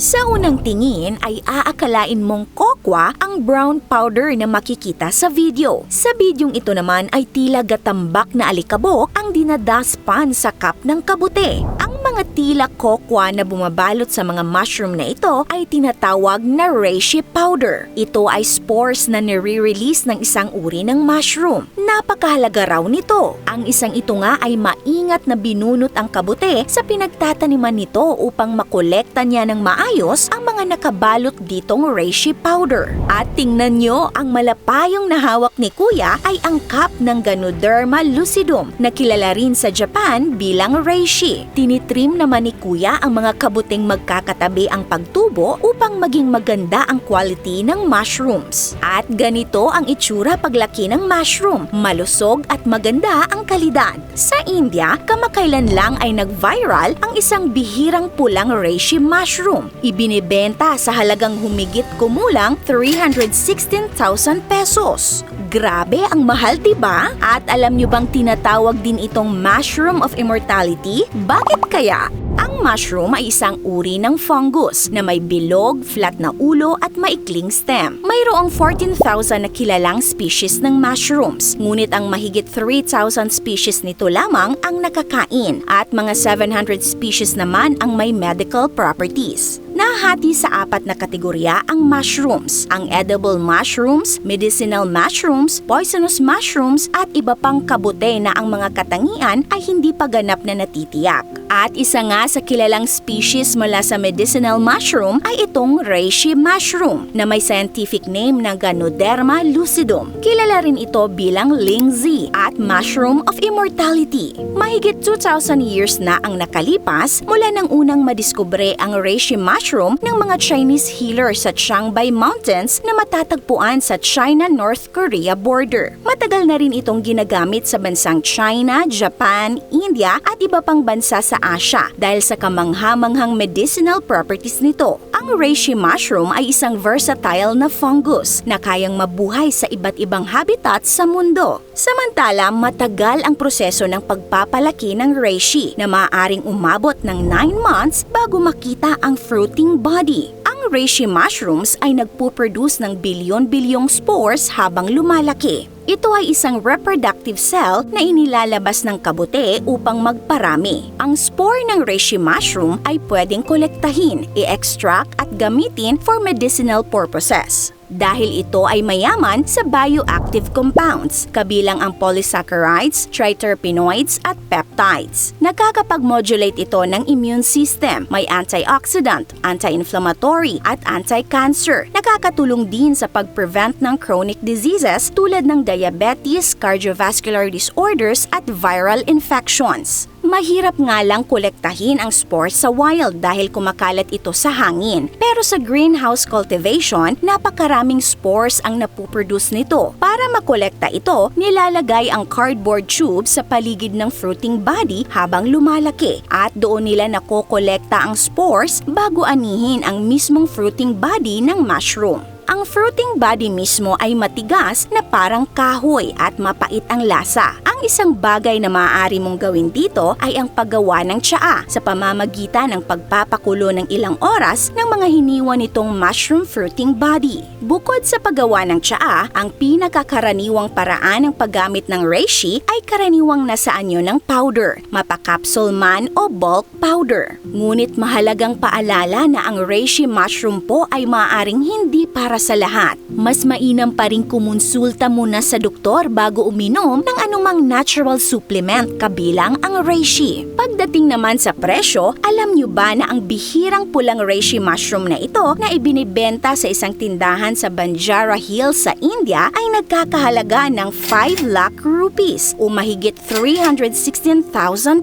Sa unang tingin ay aakalain mong kokwa ang brown powder na makikita sa video. Sa bidyong ito naman ay tila gatambak na alikabok ang dinadaspan sa cup ng kabute. Ang mga tila kokwa na bumabalot sa mga mushroom na ito ay tinatawag na reishi powder. Ito ay spores na nire-release ng isang uri ng mushroom. Napakahalaga raw nito. Ang isang ito nga ay maingat na binunot ang kabute sa pinagtataniman nito upang makolekta niya ng maayos ang mga nakabalot ditong reishi powder. At tingnan nyo, ang malapayong nahawak ni Kuya ay ang cup ng Ganoderma lucidum na kilala rin sa Japan bilang reishi. Tinitrim naman ni Kuya ang mga kabuteng magkakatabi ang pagtubo upang maging maganda ang quality ng mushrooms. At ganito ang itsura paglaki ng mushroom, malusog at maganda ang kalidad. Sa India, kamakailan lang ay nag-viral ang isang bihirang pulang reishi mushroom. Ibinibenta sa halagang humigit kumulang 316,000 pesos. Grabe ang mahal, diba? At alam nyo bang tinatawag din itong mushroom of immortality? Bakit kaya? Ang mushroom ay isang uri ng fungus na may bilog, flat na ulo at maikling stem. Mayroong 14,000 na kilalang species ng mushrooms, ngunit ang mahigit 3,000 species nito lamang ang nakakain at mga 700 species naman ang may medical properties. Nahati sa 4 na kategorya ang mushrooms, ang edible mushrooms, medicinal mushrooms, poisonous mushrooms at iba pang kabute na ang mga katangian ay hindi pa ganap na natitiyak. At isa nga sa kilalang species mula sa medicinal mushroom ay itong reishi mushroom na may scientific name na Ganoderma lucidum. Kilala rin ito bilang lingzi at mushroom of immortality. Mahigit 2,000 years na ang nakalipas mula nang unang madiskubre ang reishi mushroom ng mga Chinese healer sa Chiangbai Mountains na matatagpuan sa China-North Korea border. Matagal na rin itong ginagamit sa bansang China, Japan, India at iba pang bansa sa Asia dahil sa kamangha-manghang medicinal properties nito. Ang reishi mushroom ay isang versatile na fungus na kayang mabuhay sa iba't ibang habitat sa mundo. Samantala, matagal ang proseso ng pagpapalaki ng reishi na maaaring umabot ng 9 months bago makita ang fruiting body. Ang reishi mushrooms ay nagpo-produce ng bilyon-bilyong spores habang lumalaki. Ito ay isang reproductive cell na inilalabas ng kabute upang magparami. Ang spore ng reishi mushroom ay pwedeng kolektahin, i-extract at gamitin for medicinal purposes. Dahil ito ay mayaman sa bioactive compounds, kabilang ang polysaccharides, triterpenoids at peptides. Nakakapag-modulate ito ng immune system, may antioxidant, anti-inflammatory at anti-cancer. Nakakatulong din sa pag-prevent ng chronic diseases tulad ng diabetes, cardiovascular disorders at viral infections. Mahirap nga lang kolektahin ang spores sa wild dahil kumakalat ito sa hangin. Pero sa greenhouse cultivation, napakaraming spores ang napuproduce nito. Para makolekta ito, nilalagay ang cardboard tube sa paligid ng fruiting body habang lumalaki. At doon nila nakokolekta ang spores bago anihin ang mismong fruiting body ng mushroom. Ang fruiting body mismo ay matigas na parang kahoy at mapait ang lasa. Ang isang bagay na maaari mong gawin dito ay ang paggawa ng tsaa sa pamamagitan ng pagpapakulo ng ilang oras ng mga hiniwa nitong mushroom fruiting body. Bukod sa paggawa ng tsaa, ang pinakakaraniwang paraan ng paggamit ng reishi ay karaniwang nasa anyo ng powder, mapakapsule man o bulk powder. Ngunit mahalagang paalala na ang reishi mushroom po ay maaaring hindi para sa lahat. Mas mainam pa rin kumonsulta muna sa doktor bago uminom ng anumang natural supplement kabilang ang reishi. Pagdating naman sa presyo, alam nyo ba na ang bihirang pulang reishi mushroom na ito na ibinibenta sa isang tindahan sa Banjara Hills sa India ay nagkakahalaga ng 5 lakh rupees o mahigit 316,000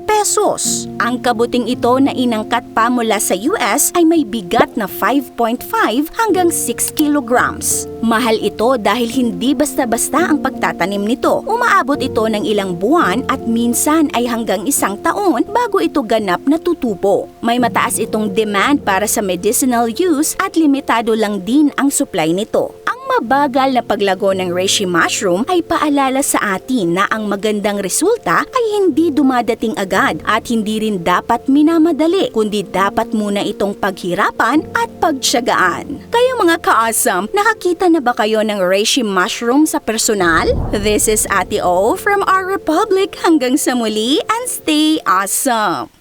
pesos. Ang kabuting ito na inangkat pa mula sa US ay may bigat na 5.5 hanggang 6 kilograms. Mahal ito dahil hindi basta-basta ang pagtatanim nito. Umaabot ito ng ilang buwan at minsan ay hanggang 1 taon bago ito ganap na tutubo. May mataas itong demand para sa medicinal use at limitado lang din ang supply nito. Ang mabagal na paglago ng reishi mushroom ay paalala sa atin na ang magandang resulta ay hindi dumadating agad at hindi rin dapat minamadali, kundi dapat muna itong paghirapan at pagtiyagaan. Kayo mga ka-awesome, nakakita na ba kayo ng reishi mushroom sa personal? This is Ate O from our Republic. Hanggang sa muli and stay awesome!